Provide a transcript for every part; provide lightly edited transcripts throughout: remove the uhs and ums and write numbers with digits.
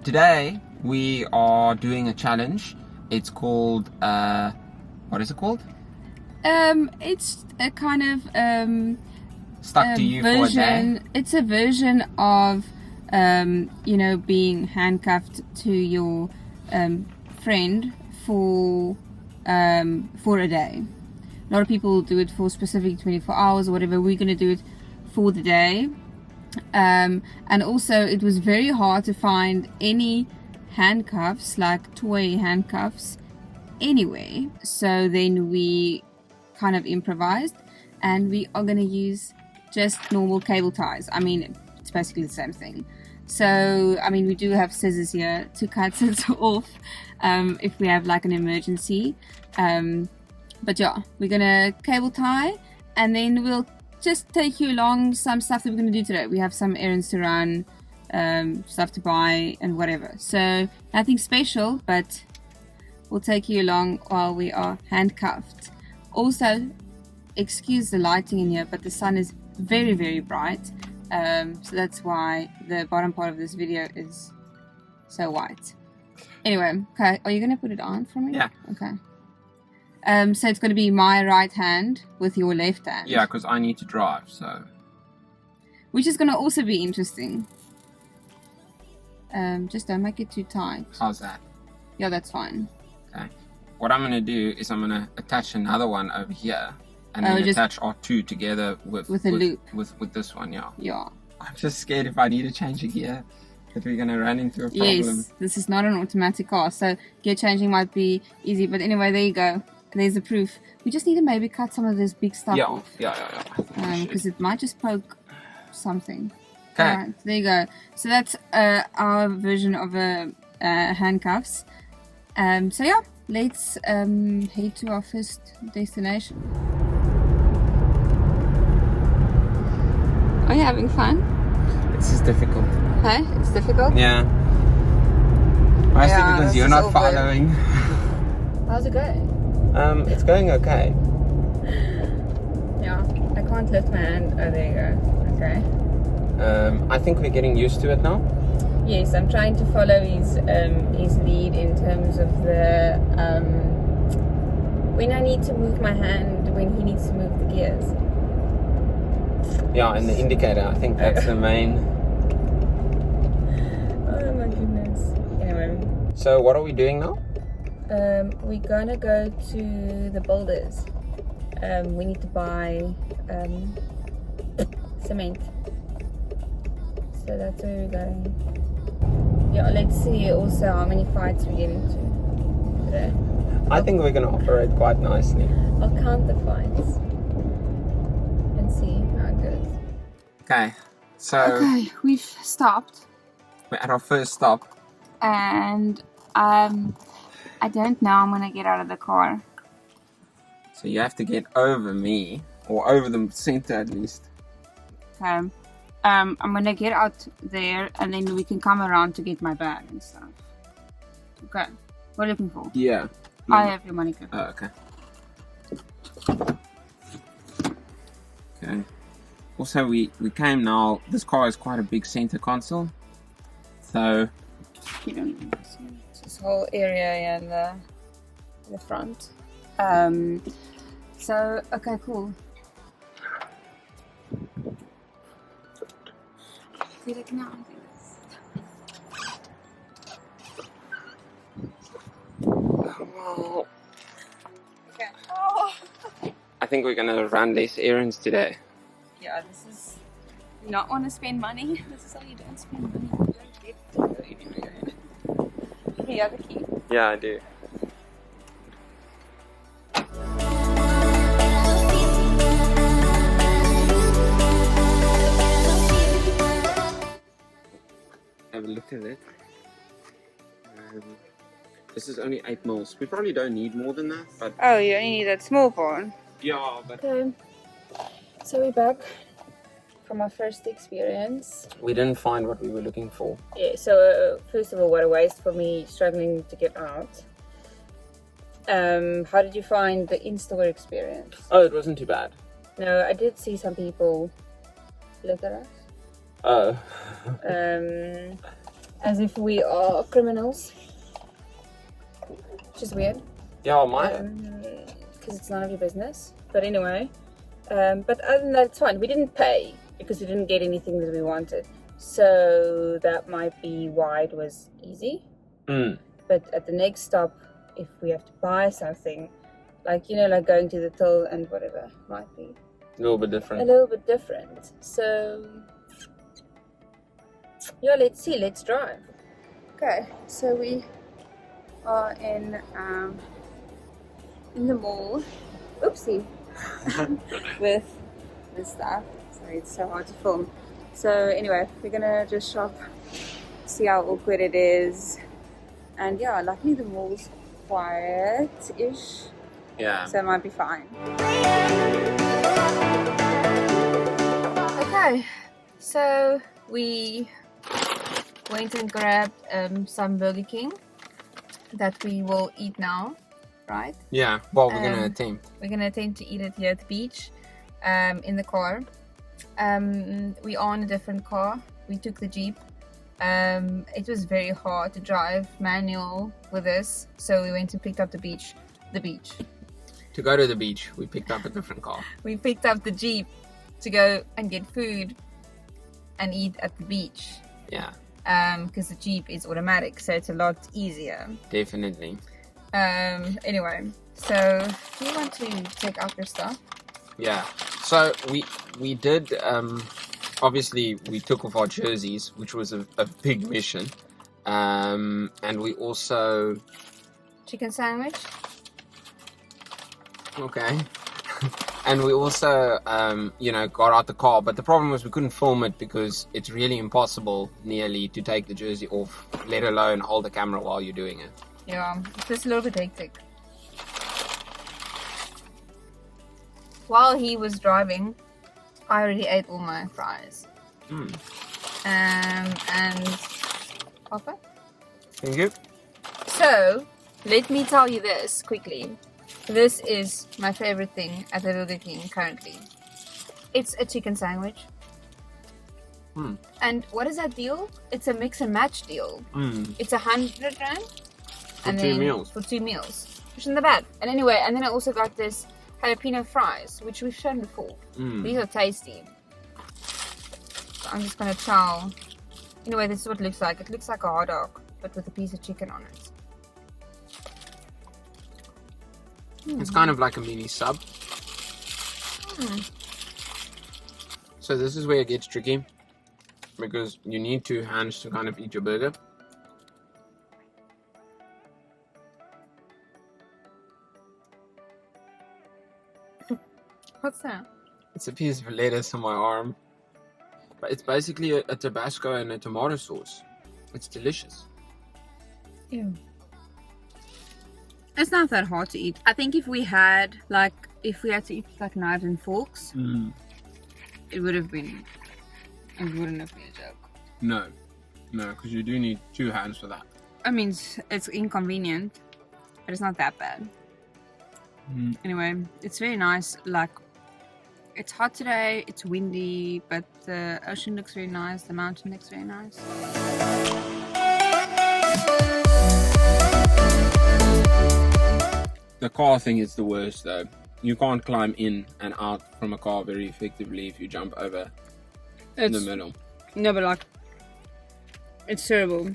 Today we are doing a challenge. It's called what is it called? It's a kind of Stuck to you for a day. It's a version of being handcuffed to your friend for a day. A lot of people do it for specific 24 hours or whatever. We're going to do it for the day. And also it was very hard to find any handcuffs, like toy handcuffs, anyway. So then we kind of improvised, and we are going to use just normal cable ties. I mean, it's basically the same thing. So, I mean, we do have scissors here to cut it off if we have like an emergency. But yeah, we're going to cable tie, and then we'll just take you along some stuff that we're going to do today. We have some errands to run, stuff to buy and whatever. So nothing special, but we'll take you along while we are handcuffed. Also, excuse the lighting in here, but the sun is very, very bright. So that's why the bottom part of this video is so white. Anyway, okay, are you going to put it on for me? Yeah. Okay. So it's going to be my right hand with your left hand. Yeah, because I need to drive, so. Which is going to also be interesting. Just don't make it too tight. How's that? Yeah, that's fine. Okay. What I'm going to do is I'm going to attach another one over here, and then attach our two together with a loop. With this one, yeah. Yeah. I'm just scared if I need to change a gear that we're going to run into a problem. Yes, this is not an automatic car, so gear changing might be easy. But anyway, there you go. There's the proof. We just need to maybe cut some of this big stuff off. Yeah. Because it might just poke something. Okay. Alright, there you go. So that's our version of handcuffs. So yeah, let's head to our first destination. Are you having fun? This is difficult. Hey, it's difficult? Yeah. Mostly because you're not following. How's it going? It's going okay. Yeah, I can't lift my hand. Oh, there you go. Okay. I think we're getting used to it now. Yes, I'm trying to follow his lead in terms of the when I need to move my hand, when he needs to move the gears. Yeah, and the indicator. I think that's the main. Oh my goodness. Anyway. So what are we doing now? We're gonna go to the builders. We need to buy cement. So that's where we're going. Yeah, let's see also how many fights we get into today. I think we're gonna operate quite nicely. I'll count the fights and see how it goes. Okay, so okay, we've stopped. We're at our first stop. And I don't know I'm gonna get out of the car. So you have to get over me, or over the center at least. Okay. I'm gonna get out there, and then we can come around to get my bag and stuff. Okay. What are you looking for? Yeah. I have your money. Oh, okay. Okay. Also, we came now. This car is quite a big center console. So. You don't need this. This whole area here in the front. So okay, cool. Okay. Oh. I think we're gonna run these errands today. Yeah, this is not want to spend money. This is how you don't spend money. You don't get to go anywhere. Do you have the key? Yeah, I do. Have a look at it. This is only 8 mils. We probably don't need more than that, but Oh, you only need that small one. yeah, but Okay. So we're back from our first experience. we didn't find what we were looking for. Yeah, so first of all, what a waste for me struggling to get out. How did you find the in-store experience? Oh, it wasn't too bad. No, I did see some people look at us. Oh. as if we are criminals, which is weird. Yeah, mine. Because it's none of your business. But anyway, but other than that, it's fine. We didn't pay because we didn't get anything that we wanted. So that might be why it was easy. But at the next stop, if we have to buy something, like, you know, like going to the till and whatever, might be A little bit different. a little bit different. So yeah, let's see, let's drive. Okay, so we are in the mall. Oopsie. With this stuff. Sorry, it's so hard to film. So anyway, we're gonna just shop, see how awkward it is. And yeah, luckily the mall's quiet-ish. Yeah. So it might be fine. Okay, so we went and grabbed some Burger King that we will eat now, right? Yeah, well, we're gonna attempt. We're gonna attempt to eat it here at the beach, in the car. We are in a different car. We took the Jeep. It was very hard to drive manual with this, so we went and picked up the beach. To go to the beach, we picked up a different car. We picked up the Jeep to go and get food and eat at the beach. Yeah. Because the Jeep is automatic, so it's a lot easier. Definitely. Anyway, so do you want to take out your stuff? Yeah. So we did. Obviously, we took off our jerseys, which was a big mission. And we also. Chicken sandwich. Okay. And we also, got out the car. But the problem was we couldn't film it because it's really impossible, nearly, to take the jersey off, let alone hold the camera while you're doing it. Yeah, it's just a little bit hectic. While he was driving, I already ate all my fries. And Papa? Thank you. So, let me tell you this quickly. This is my favorite thing at the Burger King currently. It's a chicken sandwich. And what is that deal? It's a mix and match deal. It's 100 rand. For 2 meals. For 2 meals. Which isn't that bad. And anyway, and then I also got this jalapeno fries, which we've shown before. These are tasty. So I'm just gonna chow. Anyway, this is what it looks like. It looks like a hot dog, but with a piece of chicken on it. It's kind of like a mini sub. So this is where it gets tricky, because you need 2 hands to kind of eat your burger. What's that? It's a piece of lettuce on my arm. But it's basically a Tabasco and a tomato sauce. It's delicious. Ew. It's not that hard to eat. I think if we had to eat with like knives and forks, it wouldn't have been a joke. No, because you do need 2 hands for that. I mean, it's inconvenient, but it's not that bad. Anyway, it's very nice. Like, it's hot today, it's windy, but the ocean looks very nice, the mountain looks very nice. The car thing is the worst though. You can't climb in and out from a car very effectively if you jump over in the middle. No, but like, it's terrible.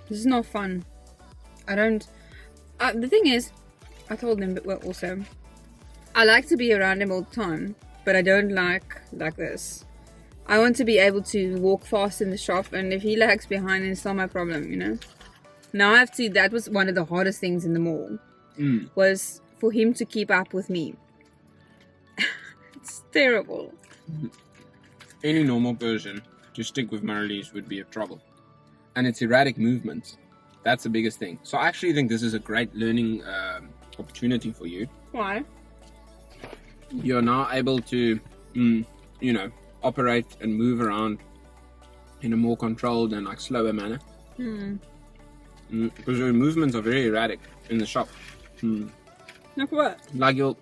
This is not fun. The thing is, I told him, but also, I like to be around him all the time, but I don't like this. I want to be able to walk fast in the shop, and if he lags behind, then it's not my problem, you know? Now I have to, that was one of the hardest things in the mall, was for him to keep up with me. It's terrible. Any normal person to stick with Marlies would be a trouble. And it's erratic movements. That's the biggest thing. So I actually think this is a great learning opportunity for you. Why? You're now able to, operate and move around in a more controlled and like slower manner. Because your movements are very erratic in the shop. Like what? Like you'll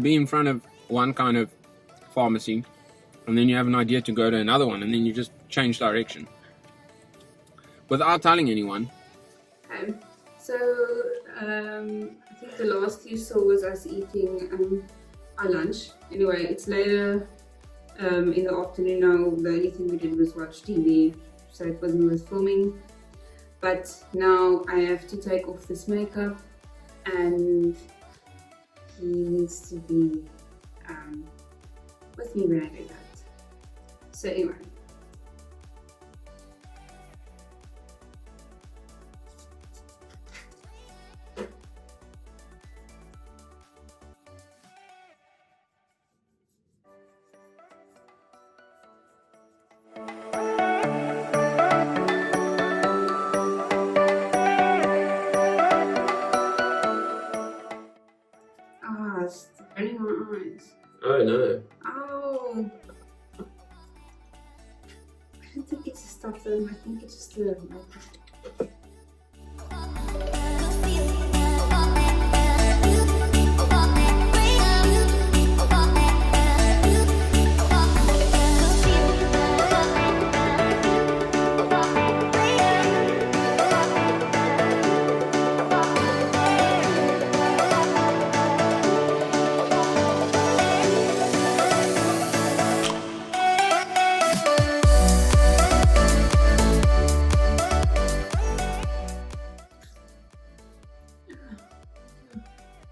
be in front of one kind of pharmacy, and then you have an idea to go to another one, and then you just change direction. without telling anyone. Okay. So, I think the last you saw was us eating our lunch. Anyway, it's later in the afternoon now. The only thing we did was watch TV, so it wasn't worth filming. But now I have to take off this makeup, and he needs to be with me when I do that. So anyway. It's burning my eyes. Oh no. Oh! I don't think it's a stop them, I think it's just a...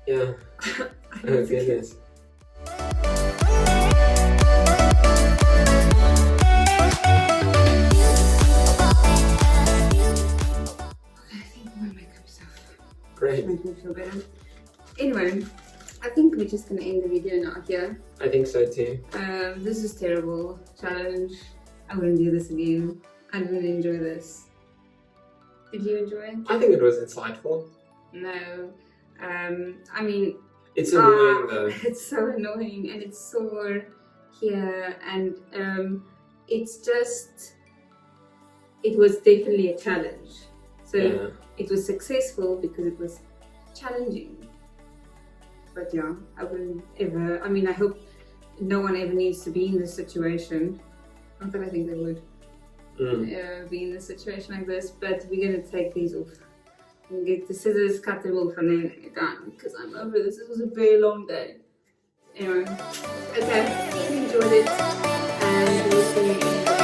Yeah. Oh goodness. Great. Make me feel better. Anyway, I think we're just gonna end the video now here. I think so too. This is terrible challenge. I wouldn't do this again. I didn't enjoy this. Did you enjoy it? I think it was insightful. No. I mean, it's annoying though. It's so annoying, and it's sore here, and it's just. It was definitely a challenge. So. Yeah. It was successful because it was challenging. But yeah, I wouldn't ever, I mean, I hope no one ever needs to be in this situation. Not that I think they would be in a situation like this, but we're going to take these off. We'll get the scissors, cut them off, and then get done because I'm over this. This was a very long day. Anyway, okay, hope you enjoyed it, and we'll see you in the